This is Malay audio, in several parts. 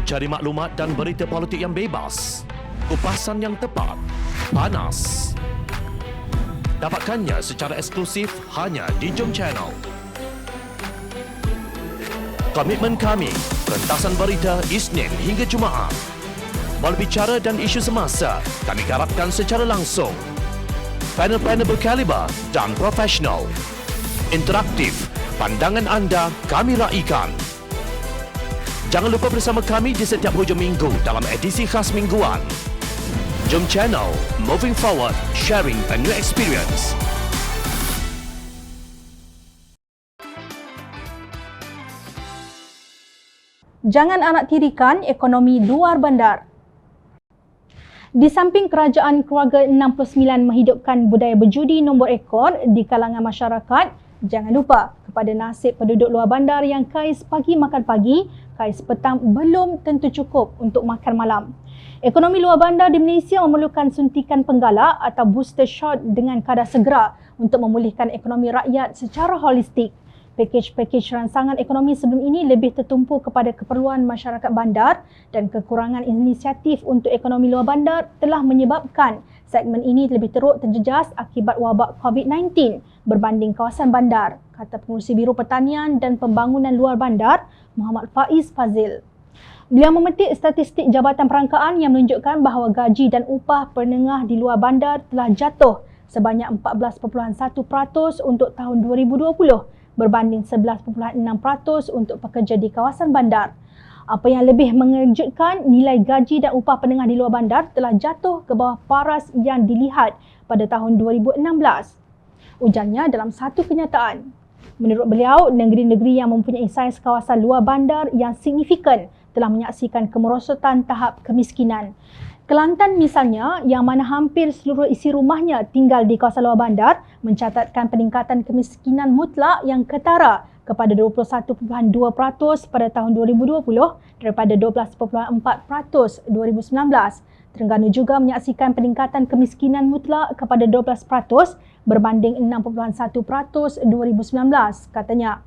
Cari maklumat dan berita politik yang bebas, kupasan yang tepat, panas. Dapatkannya secara eksklusif hanya di Jom Channel. Komitmen kami, pentasan berita Isnin hingga Jumaat. Berbicara dan isu semasa, kami garapkan secara langsung. Panel-panel berkaliber dan profesional. Interaktif, pandangan anda kami raikan. Jangan lupa bersama kami di setiap hujung minggu dalam edisi khas mingguan. Jom Channel, moving forward, sharing a new experience. Jangan anak tirikan ekonomi luar bandar. Di samping kerajaan keluarga 69 menghidupkan budaya berjudi nombor ekor di kalangan masyarakat, jangan lupa kepada nasib penduduk luar bandar yang kais pagi makan pagi, kais petang belum tentu cukup untuk makan malam. Ekonomi luar bandar di Malaysia memerlukan suntikan penggalak atau booster shot dengan kadar segera untuk memulihkan ekonomi rakyat secara holistik. Pakej-pakej rancangan ekonomi sebelum ini lebih tertumpu kepada keperluan masyarakat bandar dan kekurangan inisiatif untuk ekonomi luar bandar telah menyebabkan segmen ini lebih teruk terjejas akibat wabak COVID-19 berbanding kawasan bandar, kata Pengurusi Biro Pertanian dan Pembangunan Luar Bandar, Muhammad Faiz Fazil. Beliau memetik statistik Jabatan Perangkaan yang menunjukkan bahawa gaji dan upah penengah di luar bandar telah jatuh sebanyak 14.1% untuk tahun 2020 berbanding 11.6% untuk pekerja di kawasan bandar. Apa yang lebih mengejutkan, nilai gaji dan upah penengah di luar bandar telah jatuh ke bawah paras yang dilihat pada tahun 2016. Ujarnya dalam satu kenyataan. Menurut beliau, negeri-negeri yang mempunyai saiz kawasan luar bandar yang signifikan telah menyaksikan kemerosotan tahap kemiskinan. Kelantan misalnya, yang mana hampir seluruh isi rumahnya tinggal di kawasan luar bandar, mencatatkan peningkatan kemiskinan mutlak yang ketara kepada 21.2% pada tahun 2020 daripada 12.4% 2019. Terengganu juga menyaksikan peningkatan kemiskinan mutlak kepada 12% berbanding 6.1% 2019, katanya.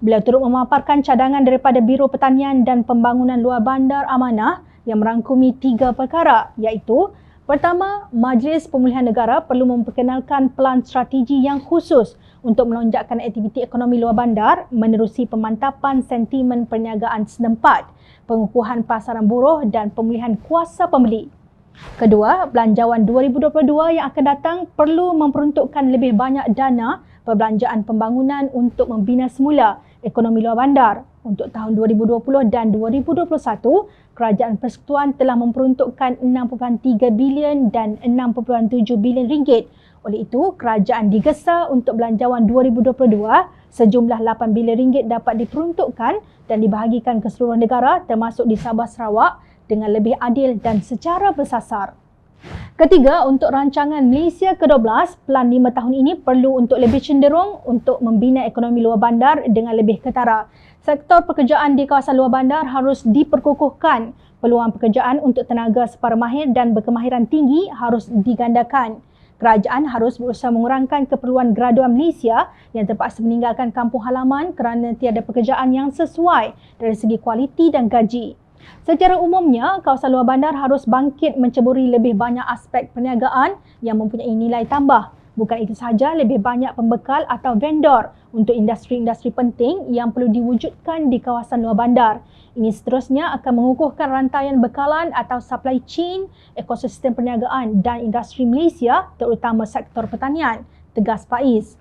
Beliau turut memaparkan cadangan daripada Biro Pertanian dan Pembangunan Luar Bandar Amanah yang merangkumi 3 perkara, iaitu pertama, Majlis Pemulihan Negara perlu memperkenalkan pelan strategi yang khusus untuk melonjakkan aktiviti ekonomi luar bandar menerusi pemantapan sentimen perniagaan setempat, pengukuhan pasaran buruh dan pemulihan kuasa pembeli. Kedua, Belanjawan 2022 yang akan datang perlu memperuntukkan lebih banyak dana perbelanjaan pembangunan untuk membina semula ekonomi luar bandar. Untuk tahun 2020 dan 2021, Kerajaan Persekutuan telah memperuntukkan 6.3 bilion dan 6.7 bilion ringgit. Oleh itu, kerajaan digesa untuk Belanjawan 2022 sejumlah 8 bilion ringgit dapat diperuntukkan dan dibahagikan ke seluruh negara termasuk di Sabah Sarawak dengan lebih adil dan secara bersasar. Ketiga, untuk rancangan Malaysia ke-12, Pelan 5 tahun ini perlu untuk lebih cenderung untuk membina ekonomi luar bandar dengan lebih ketara. Sektor pekerjaan di kawasan luar bandar harus diperkukuhkan. Peluang pekerjaan untuk tenaga separa mahir dan berkemahiran tinggi harus digandakan. Kerajaan harus berusaha mengurangkan keperluan graduan Malaysia yang terpaksa meninggalkan kampung halaman kerana tiada pekerjaan yang sesuai dari segi kualiti dan gaji. Secara umumnya, kawasan luar bandar harus bangkit menceburi lebih banyak aspek perniagaan yang mempunyai nilai tambah. Bukan itu sahaja, lebih banyak pembekal atau vendor untuk industri-industri penting yang perlu diwujudkan di kawasan luar bandar. Ini seterusnya akan mengukuhkan rantaian bekalan atau supply chain ekosistem perniagaan dan industri Malaysia, terutama sektor pertanian, tegas Faiz.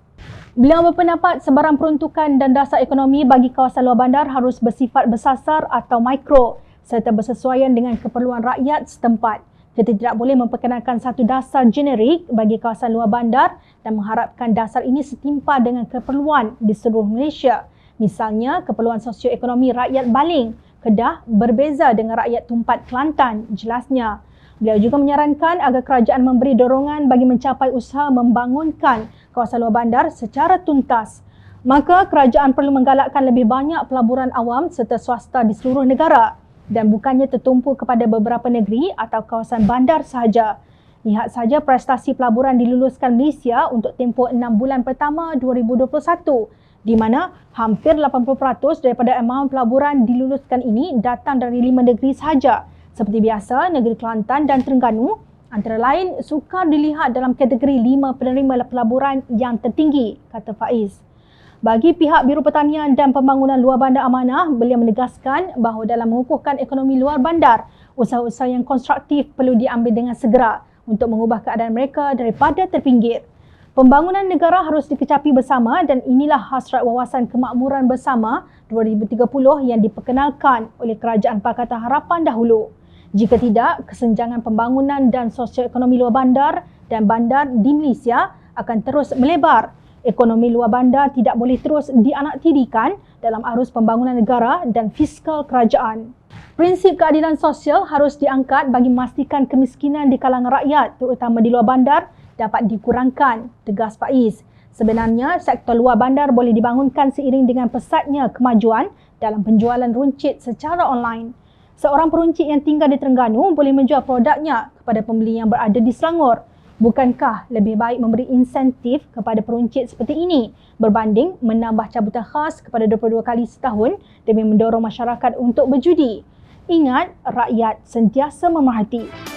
Beliau berpendapat sebarang peruntukan dan dasar ekonomi bagi kawasan luar bandar harus bersifat bersasar atau mikro serta bersesuaian dengan keperluan rakyat setempat. Kita tidak boleh memperkenalkan satu dasar generik bagi kawasan luar bandar dan mengharapkan dasar ini setimpa dengan keperluan di seluruh Malaysia. Misalnya, keperluan sosioekonomi rakyat Baling, Kedah berbeza dengan rakyat Tumpat Kelantan, jelasnya. Beliau juga menyarankan agar kerajaan memberi dorongan bagi mencapai usaha membangunkan kawasan luar bandar secara tuntas. Maka kerajaan perlu menggalakkan lebih banyak pelaburan awam serta swasta di seluruh negara dan bukannya tertumpu kepada beberapa negeri atau kawasan bandar sahaja. Lihat saja prestasi pelaburan diluluskan Malaysia untuk tempoh 6 bulan pertama 2021 di mana hampir 80% daripada amaun pelaburan diluluskan ini datang dari 5 negeri sahaja. Seperti biasa, negeri Kelantan dan Terengganu antara lain sukar dilihat dalam kategori 5 penerima pelaburan yang tertinggi, kata Faiz. Bagi pihak Biro Pertanian dan Pembangunan Luar Bandar Amanah, beliau menegaskan bahawa dalam mengukuhkan ekonomi luar bandar, usaha-usaha yang konstruktif perlu diambil dengan segera untuk mengubah keadaan mereka daripada terpinggir. Pembangunan negara harus dikecapi bersama dan inilah hasrat wawasan kemakmuran bersama 2030 yang diperkenalkan oleh Kerajaan Pakatan Harapan dahulu. Jika tidak, kesenjangan pembangunan dan sosioekonomi luar bandar dan bandar di Malaysia akan terus melebar. Ekonomi luar bandar tidak boleh terus dianaktirikan dalam arus pembangunan negara dan fiskal kerajaan. Prinsip keadilan sosial harus diangkat bagi memastikan kemiskinan di kalangan rakyat, terutama di luar bandar, dapat dikurangkan, tegas Faiz. Sebenarnya, sektor luar bandar boleh dibangunkan seiring dengan pesatnya kemajuan dalam penjualan runcit secara online. Seorang peruncit yang tinggal di Terengganu boleh menjual produknya kepada pembeli yang berada di Selangor. Bukankah lebih baik memberi insentif kepada peruncit seperti ini berbanding menambah cabutan khas kepada 22 kali setahun demi mendorong masyarakat untuk berjudi? Ingat, rakyat sentiasa memerhati.